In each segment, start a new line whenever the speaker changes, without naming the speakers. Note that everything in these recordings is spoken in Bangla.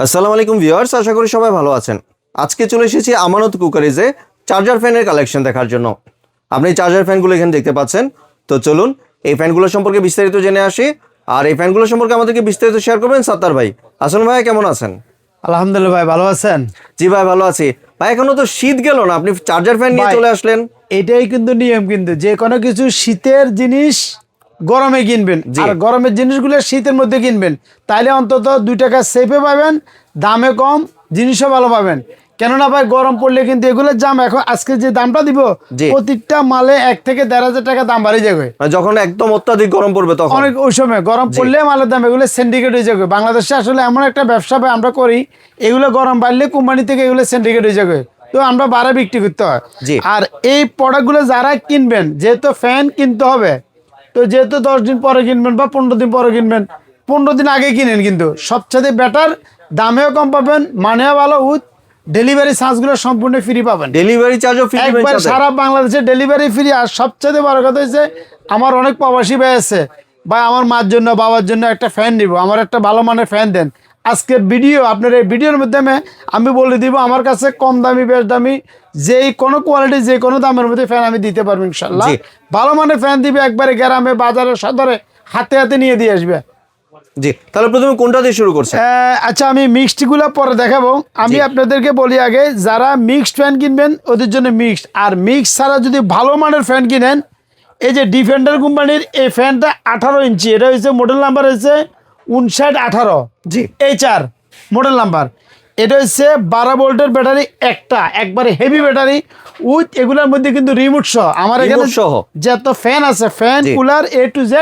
আসসালামু আলাইকুম ভিউয়ার্স, আশা করি সবাই ভালো আছেন। আজকে চলে এসেছি আমানত কুকারিজে চার্জার ফ্যানের কালেকশন দেখার জন্য। আপনি চার্জার ফ্যানগুলো এখানে দেখতে পাচ্ছেন। তো চলুন এই ফ্যানগুলো সম্পর্কে বিস্তারিত জেনে আসি। আর এই ফ্যানগুলো সম্পর্কে আমাদেরকে বিস্তারিত শেয়ার করবেন সাত্তার ভাই। আসুন ভাই, কেমন আছেন?
আলহামদুলিল্লাহ ভাই, ভালো আছেন?
জি ভাই, ভালো আছি ভাই। এখনো তো শীত গেল না, আপনি চার্জার ফ্যান নিয়ে চলে আসলেন।
এটাই কিন্তু নিয়ম, কিন্তু যে কোনো কিছু শীতের জিনিস গরমে কিনবেন, আর গরমের জিনিসগুলো শীতের মধ্যে কিনবেন, তাইলে অন্তত 2 টাকা সেফে পাবেন, দামে কম, জিনিসও ভালো পাবেন। কেননা ভাই গরম পড়লে কিন্তু এগুলোর দাম এখন আজকে যে দামটা দিব, প্রত্যেকটা মালে 1 থেকে 1,500 টাকা দাম বাড়িয়ে যাবে।
যখন একদম অত্যাধিক গরম পড়বে তখন
অনেক ওই সময় গরম পড়লে মালের দাম এগুলো সিন্ডিকেট হয়ে যাবে। বাংলাদেশে আসলে এমন একটা ব্যবসা আমরা করি, এগুলো গরম বাড়লে কোম্পানি থেকে এগুলো সিন্ডিকেট হয়ে যাবে, তো আমরা বাড়া বিক্রি করতে হয়। আর এই প্রোডাক্টগুলো যারা কিনবেন, যেহেতু ফ্যান কিনতে হবে, তো যেহেতু 10 দিন পরে কিনবেন বা 15 দিন পরে কিনবেন, 15 দিন আগে কিনেন, কিন্তু সবচেয়ে বেটার, দামেও কম পাবেন, মানেও ভালো, উইথ ডেলিভারি চার্জগুলো সম্পূর্ণ ফ্রি পাবেন।
ডেলিভারি চার্জও ফ্রি,
একবার সারা বাংলাদেশে ডেলিভারি ফ্রি। আর সবচেয়ে বড় কথা হচ্ছে, আমার অনেক প্রবাসী ভাই আছে, ভাই আমার মার জন্য বাবার জন্য একটা ফ্যান নিব, আমার একটা ভালো মানের ফ্যান দেন। আজকের ভিডিও, আপনার এই ভিডিওর মাধ্যমে আমি বলে দিব আমার কাছে কম দামি বেশ দামি যেই কোনো কোয়ালিটি যে কোনো দামের মধ্যে ফ্যান আমি দিতে পারবো ইনশাল্লাহ। ভালো মানের ফ্যান দিবে, একবারে গ্রামে বাজারে সদরে হাতে হাতে নিয়ে দিয়ে আসবে।
জি, তাহলে প্রথমে কোনটা দিয়ে শুরু করছেন?
আচ্ছা, আমি মিক্সড গুলো পরে দেখাবো। আমি আপনাদেরকে বলি আগে, যারা মিক্সড ফ্যান কিনবেন ওদের জন্য মিক্সড, আর মিক্স ছাড়া যদি ভালো মানের ফ্যান কিনেন, এই যে ডিফেন্ডার কোম্পানির এই ফ্যানটা 18 ইঞ্চি, এটা হচ্ছে মডেল নাম্বার হচ্ছে 5918। জি, HR মডেল নাম্বার। এটা হচ্ছে 12 ভোল্টের ব্যাটারি, একবারে হেভি ব্যাটারি উইথ এগুলোর মধ্যে কিন্তু রিমোট সহ। আমার এখানে যত ফ্যান আছে, fan cooler A to Z,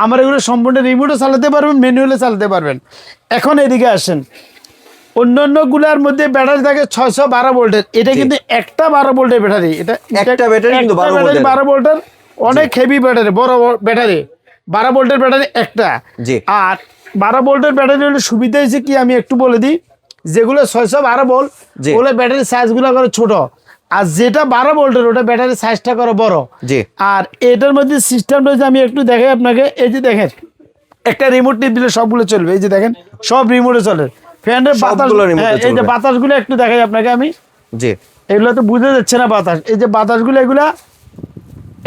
আমার এগুলো সম্পূর্ণ রিমোটে চালাতে পারবেন, ম্যানুয়ালে চালাতে পারবেন। এখন এদিকে আসেন, অন্যান্য গুলার মধ্যে ব্যাটারি থাকে 612 ভোল্টের, এটা কিন্তু একটা 12 ভোল্টের ব্যাটারি। এটা একটা ব্যাটারি কিন্তু 12 ভোল্টের, অনেক হেভি ব্যাটারি, বড় ব্যাটারি, 12 ভোল্টের ব্যাটারি একটা। আর 12 ভোল্টের ব্যাটারি হলে সুবিধা হয়েছে কি, আমি একটু বলে দিই, যেগুলো 612 ভোল্ট ওগুলো ব্যাটারি সাইজগুলো করে ছোট, আর যেটা 12 ভোল্টের ওটা ব্যাটারি সাইজটা করে বড়। আর এটার মধ্যে সিস্টেম রয়েছে, আমি একটু দেখাই আপনাকে। এই যে দেখেন, একটা রিমোট টিপ দিলে সবগুলো চলবে। এই যে দেখেন, সব রিমোটে চলে। ফ্যানের বাতাস, এই যে বাতাসগুলো একটু দেখাই আপনাকে আমি। এগুলো তো বুঝে যাচ্ছে না বাতাস, এই যে বাতাসগুলো, এগুলা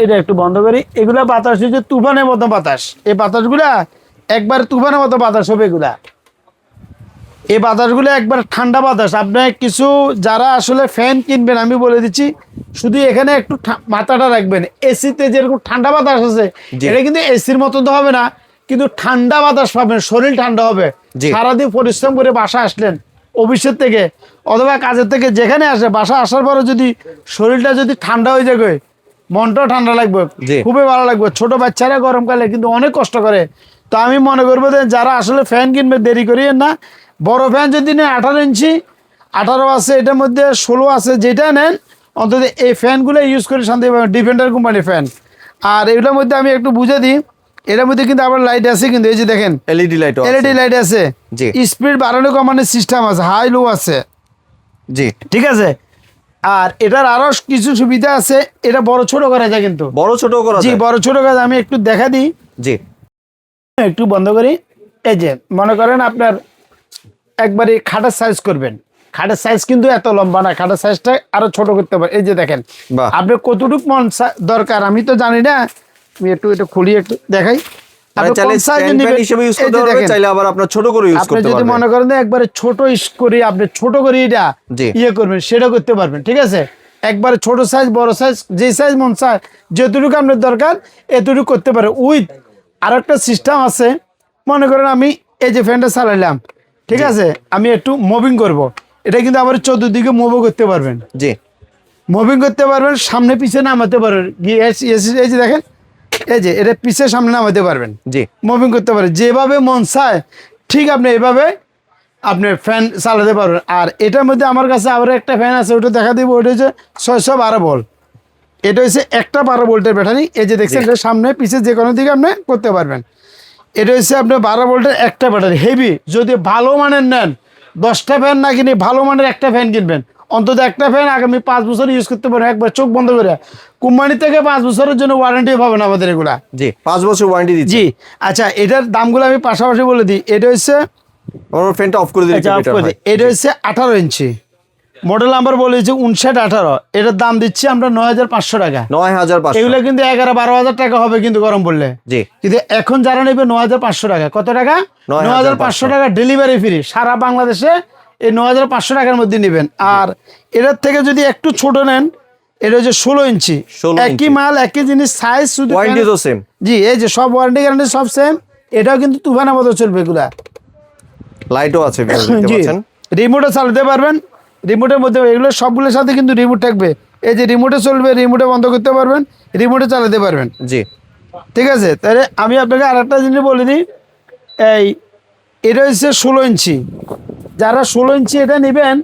এটা একটু বন্ধ করি। এগুলা বাতাস হচ্ছে তুফানের মতো বাতাস, এই বাতাসগুলা একবার তুফানের মতো বাতাস হবে এগুলা। এই বাতাসগুলো একবার ঠান্ডা বাতাস। আপনার কিছু যারা আসলে ফ্যান কিনবেন, আমি বলে দিচ্ছি, শুধু এখানে একটু মাথাটা রাখবেন, এসিতে যেরকম ঠান্ডা বাতাস আছে, এটা কিন্তু এসির মতো তো হবে না, কিন্তু ঠান্ডা বাতাস পাবেন, শরীর ঠান্ডা হবে। সারাদিন পরিশ্রম করে বাসা আসলেন অফিসের থেকে অথবা কাজের থেকে, যেখানে আসে, বাসা আসার পরে যদি শরীরটা যদি ঠান্ডা হয়ে যায়, মনটাও ঠান্ডা লাগবে, খুবই ভালো লাগবে। ছোট বাচ্চারা গরমকালে কিন্তু অনেক কষ্ট করে। তো আমি মনে করবো যে যারা আসলে ফ্যান কিনবে, দেরি করিয়েন না। বড় ফ্যান যদি নেন 18 ইঞ্চি, 18 আছে, এটার মধ্যে 16 আছে, যেটা নেন অন্তত এই ফ্যানগুলো ইউজ করে শান্তি পাবেন, ডিফেন্ডার কোম্পানির ফ্যান। আর এগুলোর মধ্যে আমি একটু বুঝে দিই, এটার মধ্যে কিন্তু আবার লাইট আছে, কিন্তু এই যে দেখেন এলইডি লাইট আছে, স্পিড বাড়ানো কমানোর সিস্টেম আছে, হাই লো আছে। ঠিক আছে। আর এটার আরো কিছু সুবিধা আছে, এটা বড় ছোট করা যায়, কিন্তু
বড় ছোট করা যায়।
বড় ছোট করা যায়। আমি একটু দেখা দিই, একটু বন্ধ করি। এই যে মনে করেন আপনার একবারে খাটের সাইজ করবেন, খাটের সাইজ কিন্তু এত লম্বা না, খাটের সাইজটা আরো ছোট করতে পারেন। এই যে দেখেন, আপনি কতটুকু মন দরকার আমি তো জানি না, আমি একটু এটা খুলি একটু দেখাই। যদি মনে করেন একবারে ছোট করে, আপনি ছোট করে এটা ইয়ে করবেন, সেটা করতে পারবেন। ঠিক আছে, একবারে ছোট সাইজ, বড় সাইজ, যে সাইজ মন চায়, যতটুকু আপনার দরকার এতটুকু করতে পারে। উইথ আর একটা সিস্টেম আছে, মনে করেন আমি এই যে ফ্যানটা চালাইলাম, ঠিক আছে, আমি একটু মুভিং করব, এটা কিন্তু আবার চতুর্দিকে মুভও করতে পারবেন। মুভিং করতে পারবেন, সামনে পিছিয়ে নামাতে পারবেন। এই যে দেখেন, এই যে এটা পিছিয়ে সামনে নামাতে পারবেন, মুভিং করতে পারবেন, যেভাবে মন চায় ঠিক আপনি এভাবে আপনি ফ্যান চালাতে পারবেন। আর এটার মধ্যে আমার কাছে আবার একটা ফ্যান আছে, ওটা দেখা দিব, ওটা হচ্ছে 612 ভোল্ট। এটা হচ্ছে একটা 12 ভোল্টের ব্যাটারি। এই যে দেখছেন, এটা সামনে পিছিয়ে যে কোনো দিকে আপনি করতে পারবেন। এটা হচ্ছে আপনার 12 ভোল্টের একটা ব্যাটারি, হেভি। যদি ভালো মানের নেন, 10টা ফ্যান না কিনে ভালো মানের একটা ফ্যান কিনবেন, অন্তত একটা ফ্যান আগামী 5 বছর ইউজ করতে পারেন, একবার চোখ বন্ধ করে। কোম্পানি থেকে 5 বছরের জন্য ওয়ারেন্টি পাবেন আমাদের এগুলা।
5 বছর ওয়ারেন্টি দিচ্ছি।
আচ্ছা, এটার দামগুলো আমি পাশাপাশি বলে দিই। এটা হচ্ছে
আমার ফ্যানটা অফ করে দিলে
আচ্ছা,
একটু
off
better
করে
হয়।
দিই। এটা হচ্ছে 18 ইঞ্চি, মডেল নাম্বার বলেছে 5918, এটার দাম দিচ্ছি আমরা 9500 টাকা।
9500।
এগুলো কিন্তু 11-12 হাজার টাকা হবে কিন্তু গরম পড়লে।
জি।
কিন্তু এখন যারা নেবে 9500 টাকা। কত টাকা? 9500 টাকা ডেলিভারি ফ্রি সারা বাংলাদেশে। এই 9500 টাকার মধ্যে নেবেন। আর এটার থেকে যদি একটু ছোট নেন, এটা হচ্ছে 16 ইঞ্চি,
16
একই
ইঞ্চি।
মাল একই জিনিস, সাইজ শুধু
ওয়ারেন্টি তো সেম।
জি, এই যে সব ওয়ারেন্টি গ্যারান্টি সব সেম। এটাও কিন্তু তুফানের মতো চলবে এগুলা।
লাইটও আছে দেখতে
জি,
পাচ্ছেন।
রিমোটে চালাতে পারবেন। রিমোটের মধ্যে এগুলো সবগুলোর সাথে কিন্তু রিমোট থাকবে। এই যে রিমোটে চলবে, রিমোটে বন্ধ করতে পারবেন, রিমোটে চালাতে পারবেন।
জি।
ঠিক আছে, তাহলে আমি আপনাকে আর একটা জিনিস বলে দিই। এটা হচ্ছে 16 ইঞ্চি। যারা 16 ইঞ্চি এটা নেবেন,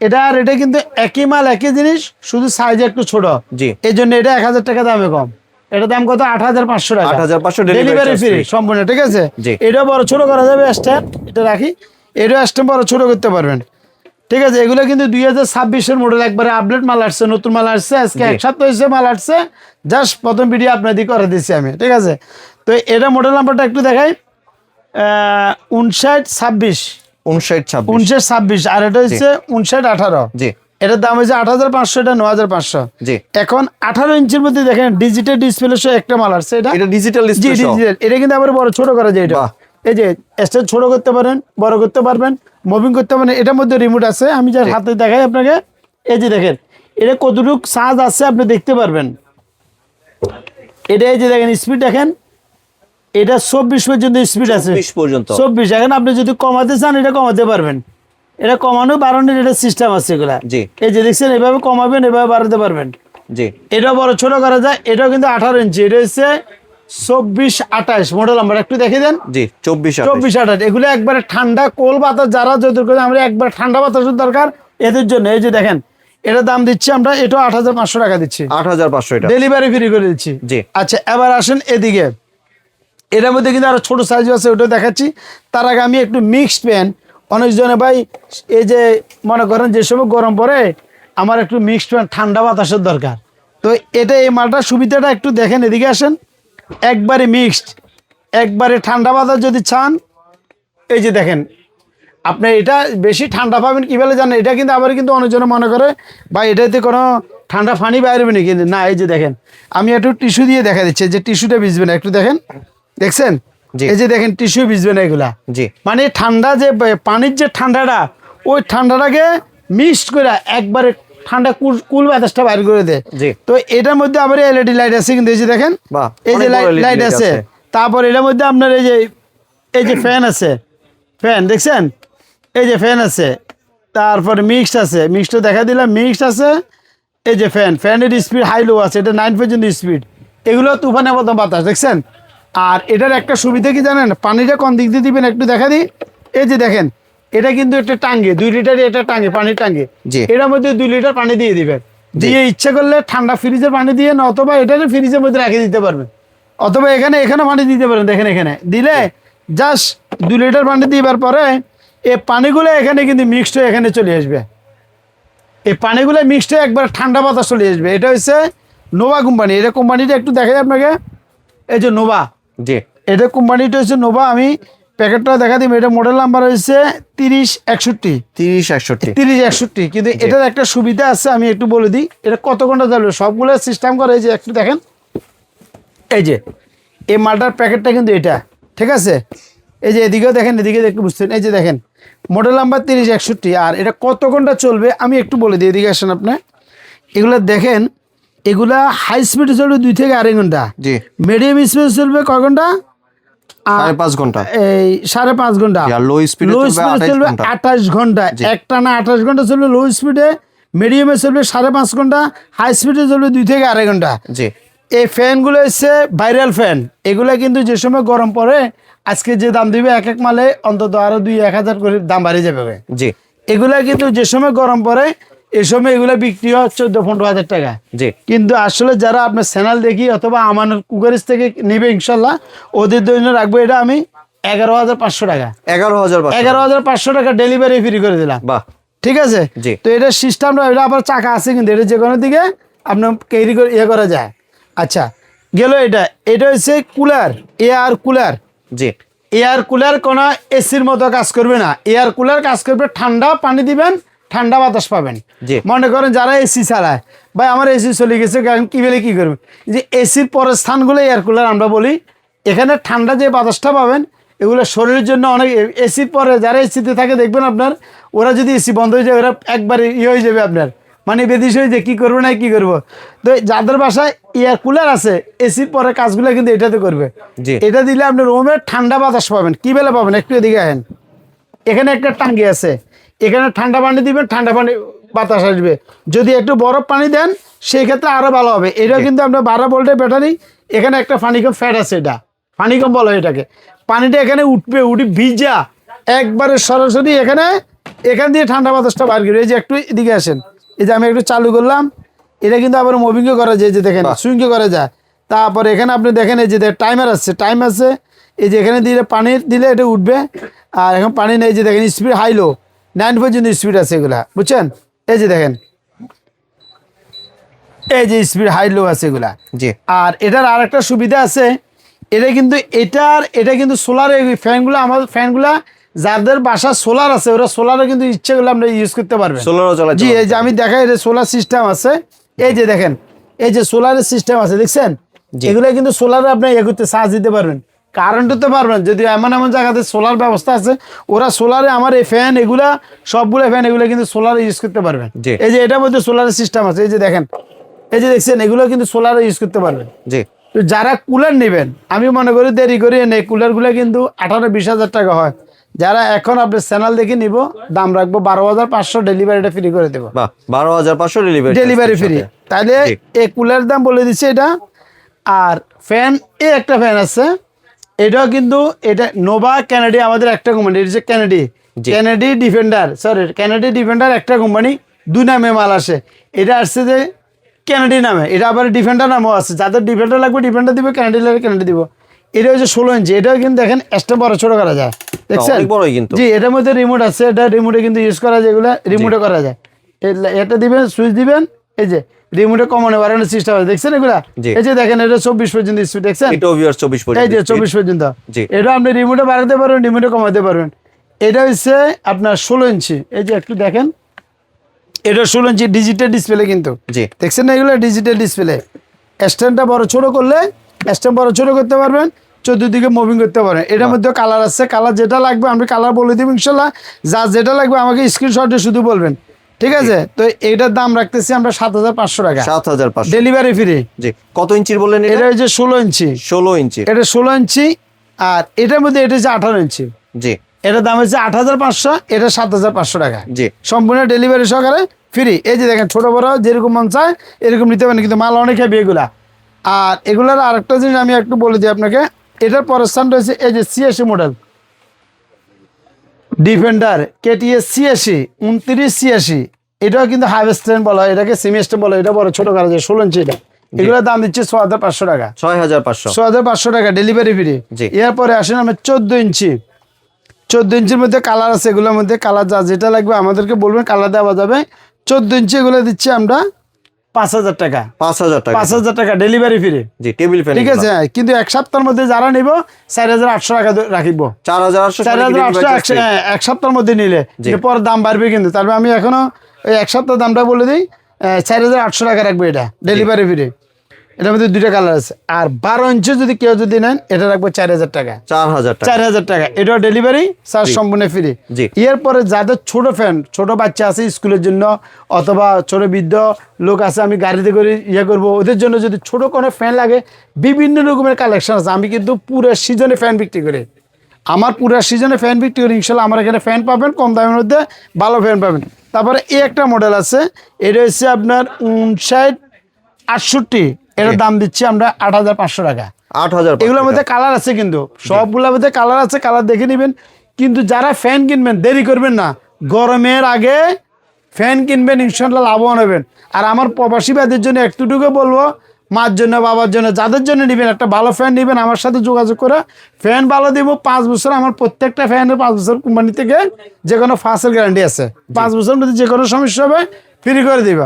এটা কিন্তু একই মাল একই জিনিস, শুধু সাইজ একটু ছোট।
জি।
এই জন্য এটা 1000 টাকা দামে কম। এটা দাম কত? 8500 টাকা।
8500
ডেলিভারি
charge
ফ্রি
free।
সম্পূর্ণ। ঠিক আছে,
জি।
এটা বড় ছোট করা যাবে স্ট্যান্ড, এটা রাখি। এটা স্ট্যান্ড বড় ছোট করতে পারবেন। ঠিক আছে, এগুলো কিন্তু 2026-এর মডেল, একবারে আপডেট মাল আসছে, নতুন মাল আসছে। আজকে
জি।
1 সপ্তাহ হয়েছে মাল আসছে, জাস্ট প্রথম ভিডিও আপনাদের করে দিচ্ছি আমি। ঠিক আছে, তো এটা মডেল নাম্বারটা একটু দেখাই। 5926,
5926।
5926, আর এটা হচ্ছে 5918।
জি।
এটার দাম হচ্ছে 8500, এটা 9500।
জি।
এখন 18 ইঞ্চির মধ্যে দেখেন ডিজিটাল ডিসপ্লে সহ একটা মাল আসছে।
এটা ডিজিটাল
জি,
ডিসপ্লে সহ।
ডিজিটাল। এটা কিন্তু আবার বড় ছোট করা যায়। এটা
বাহ।
এই যে স্টেজ ছোট করতে পারেন, বড় করতে পারবেন, মুভিং করতে পারেন। এটার মধ্যে রিমোট আছে, আমি যার হাতে দেখাই আপনাকে। এই যে দেখেন এটা কতটুকু চার্জ আছে আপনি দেখতে পারবেন। এটা এই যে দেখেন স্পিড দেখেন, এটা 24 পর্যন্ত স্পিড আছে।
24 পর্যন্ত।
24। এখন আপনি যদি কমাতে চান এটা কমাতে পারবেন। এটা কমানো বাড়ানোর এটা সিস্টেম আছে এগুলা।
জি।
এই যে দেখছেন, এভাবে কমাবেন, এভাবে বাড়াতে পারবেন।
জি।
এটা বড় ছোট করা যায়। এটাও কিন্তু 18 ইঞ্চি। এটা হচ্ছে 2428 মডেল নাম্বার, একটু দেখে দেন।
জি। 24
2428। এগুলো একবারে ঠান্ডা কোল বাতাস, যারা যত করে আমরা একবার ঠান্ডা বাতাসের দরকার এদের জন্য। এই যে দেখেন, এটার দাম দিচ্ছি আমরা, এটাও 8500 টাকা দিচ্ছি,
8500 এটা।
ডেলিভারি ফ্রি করে দিচ্ছি।
জি।
আচ্ছা, এবার আসেন এদিকে। এটার মধ্যে কিন্তু আরো ছোট সাইজ আছে, ওটা দেখাচ্ছি। তার আগে আমি একটু মিক্সড প্যান, অনেকজনে ভাই এই যে মনে করেন যে সময় গরম পড়ে আমার একটু মিক্সড প্যান ঠান্ডা বাতাসের দরকার, তো এটা এই মালটার সুবিধাটা একটু দেখেন। এদিকে আসেন, একবারে মিক্সড, একবারে ঠান্ডা বাতাস যদি চান, এই যে দেখেন আপনি এটা বেশি ঠান্ডা পাবেন কিভাবে জানেন? এটা কিন্তু আবার কিন্তু অনেকজনে মনে করে বা এটাতে কোনো ঠান্ডা পানি বাইরে না, কিন্তু না। এই যে দেখেন, আমি একটু টিস্যু দিয়ে দেখা দিচ্ছি যে টিস্যুটা ভিজবে না, একটু দেখেন, দেখছেন?
জি।
এই যে দেখেন টিস্যু ভিজবে না এগুলা।
জি।
মানে ঠান্ডা যে পানির যে ঠান্ডাটা, ওই ঠান্ডাটাকে মিক্সড করে একবারে ঠান্ডা কুল বাতাসটা বাইর করে দেয়।
জি।
তো এটার মধ্যে আবার এলইডি লাইট আছে কিন্তু, এই যে দেখেন,
বাহ,
এই যে
অনেক বড় LED
লাইট
light
আছে।
আছে।
তারপর এটার মধ্যে আপনার এই যে ফ্যান আছে, ফ্যান দেখছেন, এই যে ফ্যান আছে। তারপর মিক্সড আছে, মিক্সড দেখা দিলাম, মিক্সড আছে। এই যে ফ্যানের স্পিড হাই লো আছে, এটা 9 পর্যন্ত স্পিড। এগুলো তুফানের মতো বাতাস, দেখছেন? আর এটার একটা সুবিধা কি জানেন? পানিটা কোন দিক দিয়ে দিবেন একটু দেখা দিই। এই যে দেখেন, এটা কিন্তু একটা টাঙ্গে, 2 লিটার এটা টাঙ্গে, পানির টাঙ্গে।
জি।
এটার মধ্যে 2 লিটার পানি দিয়ে দিবেন। দিয়ে ইচ্ছা করলে ঠান্ডা ফ্রিজের পানি দিয়ে না, অথবা এটাকে ফ্রিজের মধ্যে রেখে দিতে পারবেন, অথবা এখানে পানি দিতে পারেন। দেখেন এখানে দিলে জাস্ট 2 লিটার পানি দিবার পরে এই পানিগুলো এখানে কিন্তু মিক্সড হয়ে এখানে চলে আসবে। এই পানিগুলো মিক্সড হয়ে একবার ঠান্ডা বাতাস চলে আসবে। এটা হচ্ছে নোভা কোম্পানি। এটা কোম্পানিটা একটু দেখাই আপনাকে। এই যে নোভা,
জি।
এটা কোম্পানিটা হচ্ছে নোভা। আমি প্যাকেটটা দেখা দিব। এটা মডেল নাম্বার হচ্ছে 3061।
3061।
কিন্তু এটার একটা সুবিধা আছে, আমি একটু বলে দিই। এটা কত ঘন্টা চলবে সবগুলো সিস্টেম করে। এই যে একটু দেখেন, এই যে এই মালটার প্যাকেটটা কিন্তু এটা, ঠিক আছে? এই যে এদিকেও দেখেন, এদিকে একটু বুঝছেন। এই যে দেখেন মডেল নাম্বার 3061। আর এটা কত ঘন্টা চলবে আমি একটু বলে দিই। এদিকে আসেন আপনি, এগুলা দেখেন, এগুলা হাই স্পিডে চলবে 2 থেকে 2.5 ঘন্টা।
জি।
মিডিয়াম স্পিডে চলবে কয় ঘন্টা?
5.5 ঘন্টা।
এই 5.5 ঘন্টা।
আর লো স্পিডে
লো
চলবে
স্পিডে
28
চলবে
ঘন্টা।
28 ঘন্টা। একটানা 28 ঘন্টা চলবে লো স্পিডে। মিডিয়ামে চলবে 5.5 ঘন্টা। হাই স্পিডে চলবে 2 থেকে 2.5 ঘন্টা।
জি।
এই ফ্যানগুলো হচ্ছে ভাইরাল ফ্যান। এগুলা কিন্তু যে সময় গরম পড়ে, আজকে যে দাম দিবে এক এক মালে অন্তত আরো 2-1000 করে দাম বাড়ে যাবে।
জি।
এগুলা কিন্তু যে সময় গরম পড়ে, এই সময় এগুলা বিক্রি হয় 14-15 হাজার টাকা।
জি।
কিন্তু আসলে যারা আপনার চ্যানেল দেখি অথবা আমার কুকারিজ থেকে নিবে ইনশাল্লাহ, ওদের জন্য রাখবো এটা আমি 11,500 টাকা।
11,500।
11,500 টাকা ডেলিভারি ফ্রি করে দিলাম।
বাহ।
ঠিক আছে?
জি।
তো এটা সিস্টেমটা, এটা আবার চাকা আছে কিন্তু, এটা যে কোনো দিকে আপনার ক্যারি করে করা যায়। আচ্ছা, গেল এটা। এটা হচ্ছে কুলার, এয়ার কুলার।
জি।
এয়ার কুলার কোনো এসির মতো কাজ করবে না, এয়ার কুলার কাজ করবে ঠান্ডা পানি দিবেন, ঠান্ডা বাতাস পাবেন।
জি।
মনে করেন যারা এসি চালায়, ভাই আমার এসি চলে গেছে, কি বলে কি করবেন, যে এসির পরের স্থানগুলো এয়ার কুলার আমরা বলি। এখানে ঠান্ডা যে বাতাসটা পাবেন এগুলো শরীরের জন্য অনেক। এসির পরে যারা এসিতে থাকে দেখবেন আপনার, ওরা যদি এসি বন্ধ হয়ে যায় ওরা একবারে হয়ে যাবে আপনার, মানে বেদিস হয়ে যায়, কী করবো না কী করবো। তো যাদের বাসায় এয়ার কুলার আছে এসির পরে কাজগুলো কিন্তু এটাতে করবে।
জি।
এটা দিলে আপনি রুমের ঠান্ডা বাতাস পাবেন। কী বেলা পাবেন একটু এদিকে আহেন, এখানে একটা টাঙ্গি আছে, এখানে ঠান্ডা পানি দিবেন, ঠান্ডা পানি বাতাস আসবে। যদি একটু বরফ পানি দেন সেই ক্ষেত্রে আরও ভালো হবে। এটাও কিন্তু আপনার 12 ভোল্টের ব্যাটারি। এখানে একটা পানিকম ফ্যাট আছে, এটা পানিকম বলা হয় এটাকে। পানিটা এখানে উঠবে, উঠে ভিজা একবারে সরাসরি এখান দিয়ে ঠান্ডা বাতাসটা বার করবে। এই যে একটু এদিকে আসেন, এই যে আমি একটু চালু করলাম, এটা কিন্তু আবার মুভিংও করা যায়, যে দেখেন সুইংও করা যায়। তারপর এখানে আপনি দেখেন এই যে টাইমার আছে, টাইম আছে। এই যে এখানে দিলে পানি দিলে এটা উঠবে, আর এখন পানি নেই। যে দেখেন স্পিড হাই লো 9 পর্যন্ত স্পিড আছে এগুলা, বুঝছেন? এই যে দেখেন এই যে স্পিড হাই লো আছে এগুলা।
জি।
আর এটার আর একটা সুবিধা আছে, এটা কিন্তু সোলারে ফ্যানগুলো, আমাদের ফ্যানগুলা যাদের বাসা সোলার আছে ওরা সোলারে কিন্তু ইচ্ছে করলে আমরা ইউজ করতে পারবেন।
সোলারও চলে।
জি, এই যে আমি দেখাই, এটা সোলার সিস্টেম আছে। এই যে দেখেন এই যে সোলারের সিস্টেম আছে, দেখছেন? এগুলো কিন্তু সোলারে আপনি করতে চার্জ দিতে পারবেন, কারেন্ট হতে পারবেন। যদি এমন এমন জায়গাতে সোলার ব্যবস্থা আছে, ওরা সোলারে আমার এই ফ্যান এগুলা সবগুলো ফ্যান এগুলো কিন্তু সোলারে ইউজ করতে পারবেন। এই যে এটার মধ্যে সোলারের সিস্টেম আছে, এই যে দেখেন, এই যে দেখছেন, এগুলো কিন্তু সোলারে ইউজ করতে পারবেন।
জি।
তো যারা কুলার নেবেন, আমি মনে করি দেরি করে নেই, কুলারগুলো কিন্তু 18-20 হাজার টাকা হয়। যারা এখন আপনার চ্যানেল দেখে নিব, দাম রাখবো 12,500, ডেলিভারিটা ফ্রি করে দেবো।
12,500
ডেলিভারি ফ্রি। তাহলে এই কুলারের দাম বলে দিচ্ছে এটা। আর ফ্যান, একটা ফ্যান আছে, এটাও কিন্তু এটা নোভা ক্যানাডি, আমাদের একটা কোম্পানি, এটা হচ্ছে ক্যানাডি ডিফেন্ডার, ক্যানাডি ডিফেন্ডার একটা কোম্পানি, 2 নামে মাল আসে। এটা আসছে যে ক্যানাডি নামে, এটা আবার ডিফেন্ডার নামও আছে। যাদের ডিফেন্ডার লাগবে ডিফেন্ডার দিব, ক্যানাডি লাগবে ক্যানাডি দিব। এটা হচ্ছে 16 ইঞ্চি। এটাও কিন্তু দেখেন এক্সট্রা বড় ছোট করা যায়, দেখছেন? জি, এটার মধ্যে রিমোট আছে, এটা রিমোটে কিন্তু ইউজ করা যায়, এগুলো রিমোটে করা যায়। এটা দিবেন, সুইচ দিবেন, এই যে রিমোটে কমানো বাড়ানোর সিস্টেম আছে, দেখছেন এগুলা? এই যে দেখেন, এটা 24 পর্যন্ত স্পিড, দেখছেন?
এটাও ভিউয়ার্স 24 পর্যন্ত,
এই যে 24 পর্যন্ত। এটা আপনি রিমোটে বাড়াতে পারবেন, রিমোটে কমাতে পারবেন। এটা হচ্ছে আপনার 16 ইঞ্চি। এই যে একটু দেখেন, এটা 16 ইঞ্চি ডিজিটাল ডিসপ্লে কিন্তু, দেখছেন না? এগুলো ডিজিটাল ডিসপ্লে। স্ট্যান্ডটা বড় ছোট করলে স্ট্যান্ড বড় ছোট করতে পারবেন, চতুর্দিকে মুভিং করতে পারবেন। এটার মধ্যে কালার আছে, কালার যেটা লাগবে আমি কালার বলে দিব ইনশাল্লাহ। যেটা লাগবে আমাকে স্ক্রিনশটে শুধু বলবেন, ঠিক আছে? তো এইটার দাম রাখতেছি আমরা 7,500 টাকা,
7,500,
ডেলিভারি ফ্রি।
জি। কত ইঞ্চির বললেন?
এটা হচ্ছে 16 ইঞ্চি।
16 ইঞ্চি,
এটা 16 ইঞ্চি। আর এটার মধ্যে এটা হচ্ছে 18 ইঞ্চি।
জি।
এটার দাম হচ্ছে 8,500, এটা 7,500 টাকা,
জি।
সম্পূর্ণ ডেলিভারি সহকারে ফ্রি। এই যে দেখেন, ছোট বড় যেরকম মন চায় এরকম নিতে পারেন, কিন্তু মাল অনেক হেভি এগুলা। আর এগুলার আরেকটা জিনিস আমি একটু বলে দিই আপনাকে, এটার পরের স্থানটা হচ্ছে এই যে 86 মডেল ডিফেন্ডার KTS 86, 2986। এটাও কিন্তু হাইভেস্টেন বলা হয়, এটাকে সেমিস্টার বলা হয়। এটা বড় ছোট করা যায়, 16 ইঞ্চি। এটা এগুলোর দাম দিচ্ছে 6,500 টাকা, 6,500 টাকা, ডেলিভারি ফ্রি। এরপরে আসেন আমরা 14 ইঞ্চি। 14 ইঞ্চির মধ্যে কালার আছে, এগুলোর মধ্যে কালার যেটা লাগবে আমাদেরকে বলবেন, কালার দেওয়া যাবে। 14 ইঞ্চি এগুলো দিচ্ছি আমরা 5,000 টাকা, 5,000 টাকা, ডেলিভারি ফ্রি। ঠিক আছে? কিন্তু এক সপ্তাহের মধ্যে যারা নিব 4,800 টাকা রাখিব, 4,800 এক সপ্তাহের মধ্যে নিলে। পর দাম বাড়বে কিন্তু। তারপরে আমি এখনো ওই এক সপ্তাহ দামটা বলে দিই, 4,800 টাকা রাখবো, এটা ডেলিভারি ফ্রি। এটার মধ্যে 2টা কালার আছে। আর 12 ইঞ্চি যদি কেউ যদি নেন, এটা রাখবো 4,000 টাকা, 4,000 টাকা। এটাও ডেলিভারি চার্জ সম্পূর্ণ ফ্রি। এরপরে যাদের ছোট ফ্যান, ছোট বাচ্চা আছে স্কুলের জন্য, অথবা ছোট বৃদ্ধ লোক আছে, আমি গাড়িতে করে করবো, ওদের জন্য যদি ছোট কোনো ফ্যান লাগে, বিভিন্ন রকমের কালেকশন আছে। আমি কিন্তু পুরো সিজনে ফ্যান বিক্রি করি, আমার পুরো সিজনে ফ্যান বিক্রি করি। ইনশাল্লাহ আমার এখানে ফ্যান পাবেন, কম দামের মধ্যে ভালো ফ্যান পাবেন। তারপরে এই একটা মডেল আছে, এটা হচ্ছে আপনার 5968। এটার দাম দিচ্ছি আমরা 8,500 টাকা, 8,000। এগুলোর মধ্যে কালার আছে, কিন্তু সবগুলোর মধ্যে কালার আছে, কালার দেখে নেবেন। কিন্তু যারা ফ্যান কিনবেন দেরি করবেন না, গরমের আগে ফ্যান কিনবেন, ইনশাল্লাহ লাভবান হবেন। আর আমার প্রবাসী ভাইদের জন্য একটুটুকু বলবো, মার জন্য, বাবার জন্য, যাদের জন্য নেবেন, একটা ভালো ফ্যান নেবেন, আমার সাথে যোগাযোগ করে ফ্যান ভালো দিব। 5 বছর আমার প্রত্যেকটা ফ্যানের 5 বছর কোম্পানি থেকে যে কোনো ফাঁসের গ্যারান্টি আছে। 5 বছরের মধ্যে যে কোনো সমস্যা হবে ফ্রি করে দিব।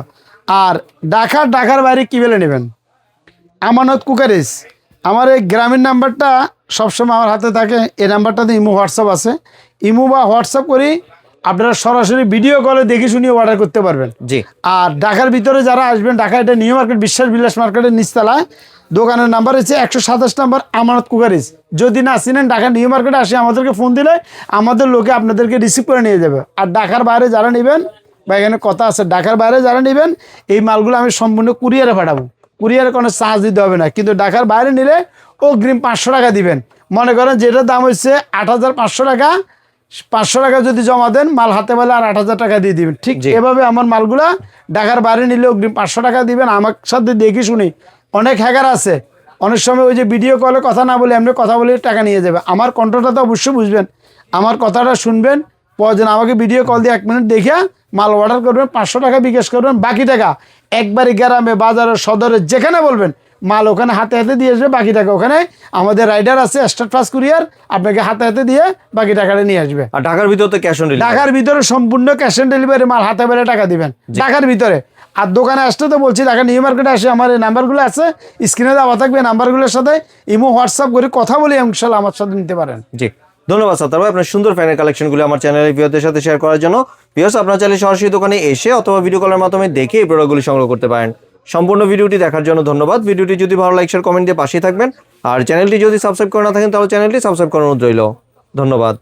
আর ঢাকার বাইরে কি বেলে নেবেন, আমানত কুকারিজ, আমার এই গ্রামীণ নাম্বারটা সবসময় আমার হাতে থাকে। এই নাম্বারটাতে ইমো হোয়াটসঅ্যাপ আছে। ইমো বা হোয়াটসঅ্যাপ করি, আপনারা সরাসরি ভিডিও কলে দেখে শুনিয়ে অর্ডার করতে পারবেন।
জি।
আর ঢাকার ভিতরে যারা আসবেন, ঢাকা এটা নিউ মার্কেট বিশ্বাস বিলাস মার্কেটের নিচতলায় দোকানের নাম্বার হচ্ছে 127 নম্বর আমানত কুকারিজ। যদি না চিনেন, ঢাকা নিউ মার্কেটে আসে আমাদেরকে ফোন দিলে আমাদের লোকে আপনাদেরকে রিসিভ করে নিয়ে যাবে। আর ঢাকার বাইরে যারা নেবেন, বা এখানে কথা আছে, ঢাকার বাইরে যারা নেবেন এই মালগুলো আমি সম্পূর্ণ কুরিয়ারে পাঠাবো। কুরিয়ারে কোনো চার্জ দিতে হবে না, কিন্তু ঢাকার বাইরে নিলে অগ্রিম 500 টাকা দিবেন। মনে করেন যেটার দাম হচ্ছে 8,500 টাকা, 500 টাকা যদি জমা দেন, মাল হাতে পেলে আর 8,000 টাকা দিয়ে দিবেন। ঠিক এভাবে আমার মালগুলা ঢাকার বাইরে নিলে অগ্রিম 500 টাকা দিবেন। আমার সাথে দেখি শুনি অনেক হ্যাকার আছে, অনেক সময় ওই যে ভিডিও কলে কথা না বলে এমনি কথা বলে টাকা নিয়ে যাবে। আমার কণ্ঠটা তো অবশ্যই বুঝবেন, আমার কথাটা শুনবেন। প্রয়োজন আমাকে ভিডিও কল দিয়ে 1 মিনিট দেখে মাল অর্ডার করবেন, 500 টাকা বিকাশ করবেন, বাকি টাকা একবারই গ্রামে বাজারে সদরে যেখানে বলবেন মাল ওখানে হাতে হাতে দিয়ে আসবে। বাকি টাকা ওখানে আমাদের রাইডার আছে, স্টার ফাস্ট কুরিয়ার, আপনাকে হাতে হাতে দিয়ে বাকি টাকাটা নিয়ে আসবে।
আর ঢাকার ভিতরে তো ক্যাশ অন ডেলিভারি?
ঢাকার ভিতরে সম্পূর্ণ ক্যাশ অন ডেলিভারি, মাল হাতে পেলে টাকা দিবেন ঢাকার ভিতরে। আর দোকানে আসতে তো বলছি, ঢাকা নিউ মার্কেটে আসে আমার এই নাম্বারগুলো আছে স্ক্রিনে দেওয়া থাকবে। নাম্বারগুলোর সাথে ইমো হোয়াটসঅ্যাপ করে কথা বলে ইনশাআল্লাহ আমার সাথে নিতে পারেন।
জি, ধন্যবাদ সাত্তার ভাই আপনার সুন্দর ফ্যানের কালেকশনগুলো আমার চ্যানেলের ভিউয়ারদের সাথে শেয়ার করার জন্য। ভিউয়ার্স, আপনারা চাইলে সরাসরি দোকানে এসে অথবা ভিডিও কলের মাধ্যমে দেখে এই প্রোডাক্টগুলি সংগ্রহ করতে পারেন। সম্পূর্ণ ভিডিওটি দেখার জন্য ধন্যবাদ। ভিডিওটি যদি ভালো লাইক শেয়ার কমেন্ট দিয়ে পাশেই থাকবেন। আর চ্যানেলটি যদি সাবস্ক্রাইব করে না থাকেন তাহলে চ্যানেলটি সাবস্ক্রাইব করার অনুরোধ রইল। ধন্যবাদ।